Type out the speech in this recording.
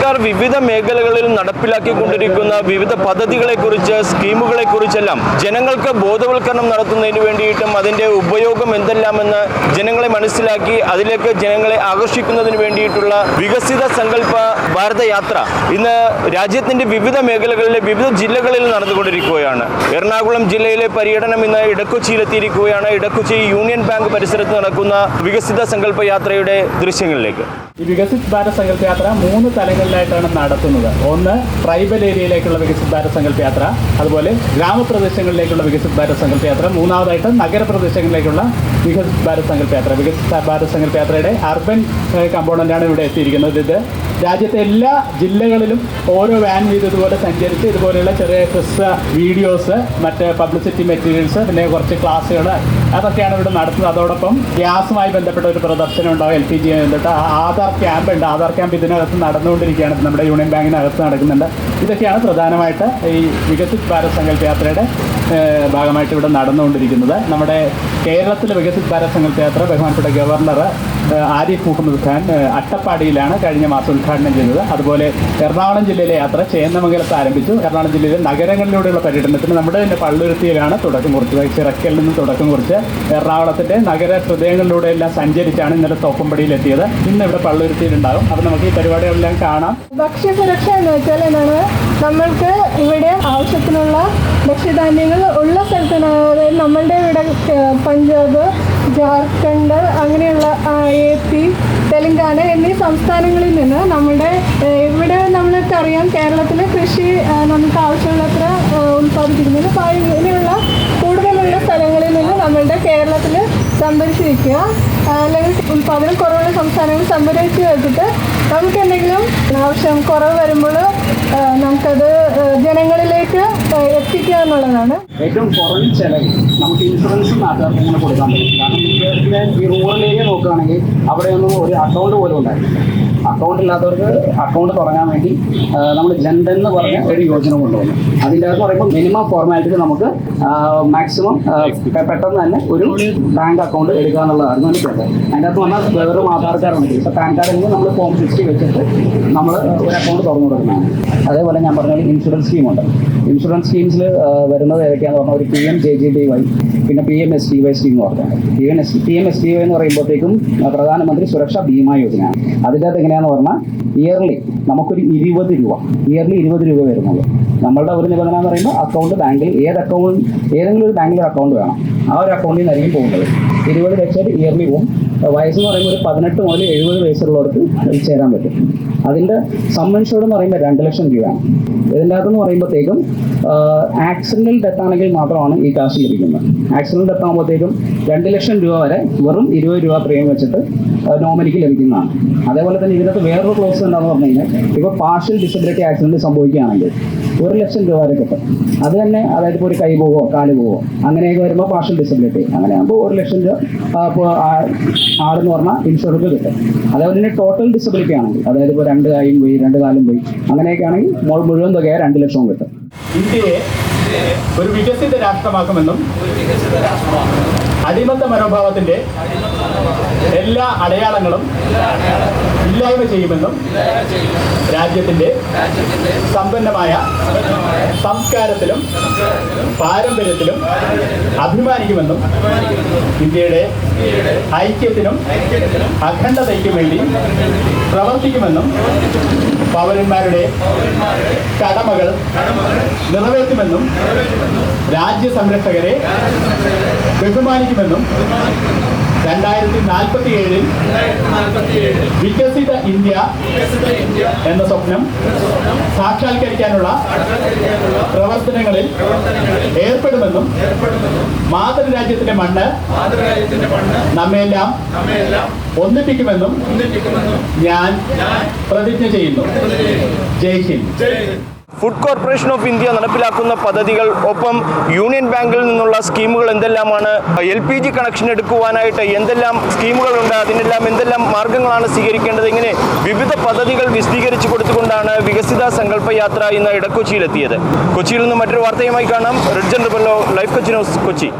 സർക്കാർ വിവിധ മേഖലകളിൽ നടപ്പിലാക്കിക്കൊണ്ടിരിക്കുന്ന വിവിധ പദ്ധതികളെക്കുറിച്ച്, സ്കീമുകളെക്കുറിച്ചെല്ലാം ജനങ്ങൾക്ക് ബോധവൽക്കരണം നടത്തുന്നതിന് വേണ്ടിയിട്ടും അതിൻ്റെ ഉപയോഗം എന്തെല്ലാമെന്ന് ജനങ്ങളെ മനസ്സിലാക്കി അതിലേക്ക് ജനങ്ങളെ ആകർഷിക്കുന്നതിന് വേണ്ടിയിട്ടുള്ള വികസിത സങ്കല്പ ഭാരതയാത്ര ഇന്ന് രാജ്യത്തിൻ്റെ വിവിധ മേഖലകളിലെ വിവിധ ജില്ലകളിൽ നടന്നുകൊണ്ടിരിക്കുകയാണ്. എറണാകുളം ജില്ലയിലെ പര്യടനം ഇന്ന് ഇടക്കൊച്ചിയിലെത്തിയിരിക്കുകയാണ്. ഇടക്കൊച്ചി യൂണിയൻ ബാങ്ക് പരിസരത്ത് നടക്കുന്ന വികസിത സങ്കല്പ യാത്രയുടെ ദൃശ്യങ്ങളിലേക്ക്. ഈ വികസിത് ഭാരത് സങ്കല്പ യാത്ര 3 തലങ്ങളിലായിട്ടാണ് നടത്തുന്നത്. ഒന്ന് ട്രൈബൽ ഏരിയയിലേക്കുള്ള വികസിത് ഭാരത് സങ്കല്പ യാത്ര, അതുപോലെ ഗ്രാമപ്രദേശങ്ങളിലേക്കുള്ള വികസിത് ഭാരത് സങ്കല്പ യാത്ര, മൂന്നാമതായിട്ട് നഗരപ്രദേശങ്ങളിലേക്കുള്ള വികസിത് ഭാരത് സങ്കല്പ യാത്ര. വികസിത് ഭാരത് സങ്കല്പ യാത്രയുടെ അർബൻ കമ്പോണൻ്റാണ് ഇവിടെ എത്തിയിരിക്കുന്നത്. ഇത് രാജ്യത്തെ എല്ലാ ജില്ലകളിലും ഓരോ വാൻ വീതം ഇതുപോലെ സഞ്ചരിച്ച് ഇതുപോലെയുള്ള ചെറിയ ക്രിസ് വീഡിയോസ്, മറ്റ് പബ്ലിസിറ്റി മെറ്റീരിയൽസ്, പിന്നെ കുറച്ച് ക്ലാസ്സുകൾ അതൊക്കെയാണ് ഇവിടെ നടത്തുന്നത്. അതോടൊപ്പം ഗ്യാസുമായി ബന്ധപ്പെട്ട ഒരു പ്രദർശനം ഉണ്ടാവും. LPG ബന്ധപ്പെട്ട ആധാർ ക്യാമ്പ് ഉണ്ട്. ആധാർ ക്യാമ്പ് ഇതിനകത്ത് നടന്നുകൊണ്ടിരിക്കുകയാണ്. നമ്മുടെ യൂണിയൻ ബാങ്കിനകത്ത് നടക്കുന്നുണ്ട്. ഇതൊക്കെയാണ് പ്രധാനമായിട്ട് ഈ വികസിത് ഭാരത് സങ്കല്പ യാത്രയുടെ ഭാഗമായിട്ട് ഇവിടെ നടന്നുകൊണ്ടിരിക്കുന്നത്. നമ്മുടെ കേരളത്തിലെ വികസിത് ഭാരത് സങ്കല്പ യാത്ര ബഹുമാനപ്പെട്ട ഗവർണർ ആരിഫ് മുഹമ്മദ് ഖാൻ അട്ടപ്പാടിയിലാണ് കഴിഞ്ഞ മാസം ഉദ്ഘാടനം ചെയ്തത്. അതുപോലെ എറണാകുളം ജില്ലയിലെ യാത്ര ചേന്നമംഗലത്ത് ആരംഭിച്ചു. എറണാകുളം ജില്ലയിലെ നഗരങ്ങളിലൂടെയുള്ള പര്യടനത്തിന് നമ്മുടെ തന്നെ പള്ളുരുത്തിയിലാണ് തുടക്കം കുറിച്ചത്. ചിറക്കലിൽ നിന്ന് തുടക്കം കുറിച്ച് എറണാകുളത്തിൻ്റെ നഗര ഹൃദയങ്ങളിലൂടെ എല്ലാം സഞ്ചരിച്ചാണ് ഇന്നലെ തോപ്പുംപടിയിലെത്തിയത്. ഇന്ന് ഇവിടെ പള്ളുരുത്തിയിലുണ്ടാകും. അപ്പോൾ നമുക്ക് ഈ പരിപാടികളെല്ലാം കാണാം. ഭക്ഷ്യസുരക്ഷ എന്ന് വെച്ചാൽ എന്താണ്, നമ്മൾക്ക് ഇവിടെ ആവശ്യത്തിനുള്ള ഭക്ഷ്യധാന്യങ്ങൾ ഉള്ള സ്ഥലത്താണ്. അതായത് നമ്മളുടെ ഇവിടെ പഞ്ചാബ്, ജാർഖണ്ഡ്, അങ്ങനെയുള്ള AP, തെലങ്കാന എന്നീ സംസ്ഥാനങ്ങളിൽ നിന്ന് നമ്മുടെ ഇവിടെ നമ്മൾക്കറിയാം കേരളത്തിലെ കൃഷി നമുക്ക് ആവശ്യമുള്ളത്ര ഉൽപ്പാദിപ്പിക്കുന്നത്. അപ്പോൾ ഇങ്ങനെയുള്ള കൂടുതലുള്ള സ്ഥലങ്ങളിൽ നിന്ന് നമ്മളുടെ കേരളത്തിൽ സംഭരിച്ച് വയ്ക്കുക, അല്ലെങ്കിൽ ഉൽപ്പാദനം കുറവുള്ള സംസ്ഥാനങ്ങൾ സംഭരിച്ച് വെച്ചിട്ട് നമുക്ക് എന്തെങ്കിലും ആവശ്യം കുറവ് വരുമ്പോൾ നമുക്കത് ജനങ്ങളിലേക്ക് എത്തിക്കുക എന്നുള്ളതാണ്. ഏറ്റവും കുറഞ്ഞ ചെലവ് നമുക്ക് ഇൻഷുറൻസ് നാട്ടുകാർക്ക് ഇങ്ങനെ കൊടുക്കാൻ പറ്റും. കാരണം ഈ റൂറൽ ഏരിയ നോക്കുകയാണെങ്കിൽ അവിടെയൊന്നും ഒരു അക്കൗണ്ട് പോലും ഉണ്ടായിരുന്നു. അക്കൗണ്ട് ഇല്ലാത്തവർക്ക് അക്കൗണ്ട് തുടങ്ങാൻ വേണ്ടി നമ്മൾ ജൻധൻ എന്ന് പറഞ്ഞ ഒരു യോജന കൊണ്ടുവന്നു. അതിൻ്റെ അകത്ത് പറയുമ്പോൾ മിനിമം ഫോർമാലിറ്റി നമുക്ക് മാക്സിമം പെട്ടെന്ന് തന്നെ ഒരു ബാങ്ക് അക്കൗണ്ട് എടുക്കുക എന്നുള്ളതായിരുന്നു എനിക്ക് കേട്ടത്. അതിൻ്റെ അകത്ത് പറഞ്ഞാൽ വെറും ആധാർ കാർഡുണ്ട്. ഇപ്പോൾ പാൻ കാർഡിൽ നമ്മൾ ഫോം 60 വെച്ചിട്ട് നമ്മൾ ഒരു അക്കൗണ്ട് തുറന്നു കൊടുക്കുന്നതാണ്. അതേപോലെ ഞാൻ പറഞ്ഞ ഇൻഷുറൻസ് സ്കീമുണ്ട്. ഇൻഷുറൻസ് സ്കീംസിൽ വരുന്നത് ഏതൊക്കെയാണെന്ന് പറഞ്ഞാൽ ഒരു PMJJBY, പിന്നെ PMSTY സ്കീം എന്ന് പറഞ്ഞാൽ PMSTY എന്ന് പറയുമ്പോഴത്തേക്കും പ്രധാനമന്ത്രി സുരക്ഷാ ബീമാ യോജനയാണ്. അതിൻ്റെ അകത്ത് എങ്ങനെയാണെന്ന് പറഞ്ഞാൽ ഇയർലി നമുക്കൊരു 20 രൂപ, ഇയർലി 20 രൂപ വരുന്നുള്ളൂ. നമ്മളുടെ ഒരു നിബന്ധന എന്ന് പറയുമ്പോൾ അക്കൗണ്ട് ബാങ്കിൽ ഏതെങ്കിലും ഒരു ബാങ്കിൽ ഒരു അക്കൗണ്ട് വേണം. ആ ഒരു അക്കൗണ്ടിൽ നിന്നായിരിക്കും പോകുന്നത്. 20 വെച്ചിട്ട് ഇയർലി പോകും. വയസ്സെന്ന് പറയുമ്പോൾ ഒരു 18 മുതൽ 70 വയസ്സുള്ളവർക്ക് ചേരാൻ പറ്റും. അതിൻ്റെ സം ഇൻഷുർഡ് എന്ന് പറയുമ്പോൾ 2 ലക്ഷം രൂപയാണ്. ഇതിൻ്റെ അകത്തെന്ന് പറയുമ്പോഴത്തേക്കും ആക്സിഡൻ്റൽ ഡെത്ത് ആണെങ്കിൽ മാത്രമാണ് ഈ കാശ് ലഭിക്കുന്നത്. ആക്സിഡൻ്റൽ ഡെത്ത് ആകുമ്പോഴത്തേക്കും 2 ലക്ഷം രൂപ വരെ വെറും 20 രൂപ പ്രീമിയം വെച്ചിട്ട് നോമിനിക്ക് ലഭിക്കുന്നതാണ്. അതേപോലെ തന്നെ ഇതിനകത്ത് വേറൊരു ക്ലോസ് എന്താണെന്ന് പറഞ്ഞു കഴിഞ്ഞാൽ ഇപ്പോൾ പാർഷ്യൽ ഡിസബിലിറ്റി ആക്സിഡൻറ്റ് സംഭവിക്കുകയാണെങ്കിൽ 1 ലക്ഷം രൂപ വരെ കിട്ടും. അത് തന്നെ അതായത് ഇപ്പോൾ ഒരു കൈ പോവോ കാല് പോവോ അങ്ങനെയൊക്കെ വരുമ്പോൾ പാർഷ്യൽ ഡിസബിലിറ്റി അങ്ങനെയാകുമ്പോൾ 1 ലക്ഷം രൂപ ഇപ്പോൾ ആളെന്ന് പറഞ്ഞാൽ ഇൻഷുറൻസ് കിട്ടും. അതേപോലെ തന്നെ ടോട്ടൽ ഡിസബിലിറ്റി ആണെങ്കിൽ അതായത് ഇപ്പോൾ 2 കൈയും പോയി 2 കാലും പോയി അങ്ങനെയൊക്കെ ആണെങ്കിൽ മുഴുവൻ തുകയായ 2 ലക്ഷവും കിട്ടും. ഇന്ത്യയെ ഒരു വികസിത രാഷ്ട്രമാക്കുമെന്നും അടിമത്ത മനോഭാവത്തിന്റെ എല്ലാ അടയാളങ്ങളും ഇല്ലായ്മ ചെയ്യുമെന്നും രാജ്യത്തിന്റെ സമ്പന്നമായ സംസ്കാരത്തിലും പാരമ്പര്യത്തിലും അഭിമാനിക്കുമെന്നും ഇന്ത്യയുടെ ഐക്യത്തിനും അഖണ്ഡതയ്ക്കും വേണ്ടി പ്രവർത്തിക്കുമെന്നും പൗരന്മാരുടെ കടമകൾ നിറവേറ്റുമെന്നും രാജ്യസംരക്ഷകരെ ബഹുമാനിക്കുമെന്നും 2047 വികസിത ഇന്ത്യ എന്ന സ്വപ്നം സാക്ഷാത്കരിക്കാനുള്ള പ്രവർത്തനങ്ങളിൽ ഏർപ്പെടുമെന്നും മാതൃരാജ്യത്തിന്റെ മണ്ണ് നമ്മെല്ലാം ഒന്നിപ്പിക്കുമെന്നും ഞാൻ പ്രതിജ്ഞ ചെയ്യുന്നു. Jai Hind. Food corporation of India നടപ്പിലാക്കുന്ന പദ്ധതികൾ, ഒപ്പം യൂണിയൻ ബാങ്കിൽ നിന്നുള്ള സ്കീമുകൾ എന്തെല്ലാമാണ്, LPG കണക്ഷൻ എടുക്കുവാനായിട്ട് എന്തെല്ലാം സ്കീമുകളുണ്ട്, അതിനെല്ലാം എന്തെല്ലാം മാർഗങ്ങളാണ് സ്വീകരിക്കേണ്ടത്, ഇങ്ങനെ വിവിധ പദ്ധതികൾ വിശദീകരിച്ചു കൊടുത്തുകൊണ്ടാണ് വികസിത സങ്കല്പ യാത്ര ഇന്ന് ഇടക്കൊച്ചിയിലെത്തിയത്. കൊച്ചിയിൽ നിന്ന് മറ്റൊരു വാർത്തയുമായി കാണാം. റിഡ്ജൻ റിബല്ലോ, ലൈഫ് കൊച്ചി ന്യൂസ്, കൊച്ചി.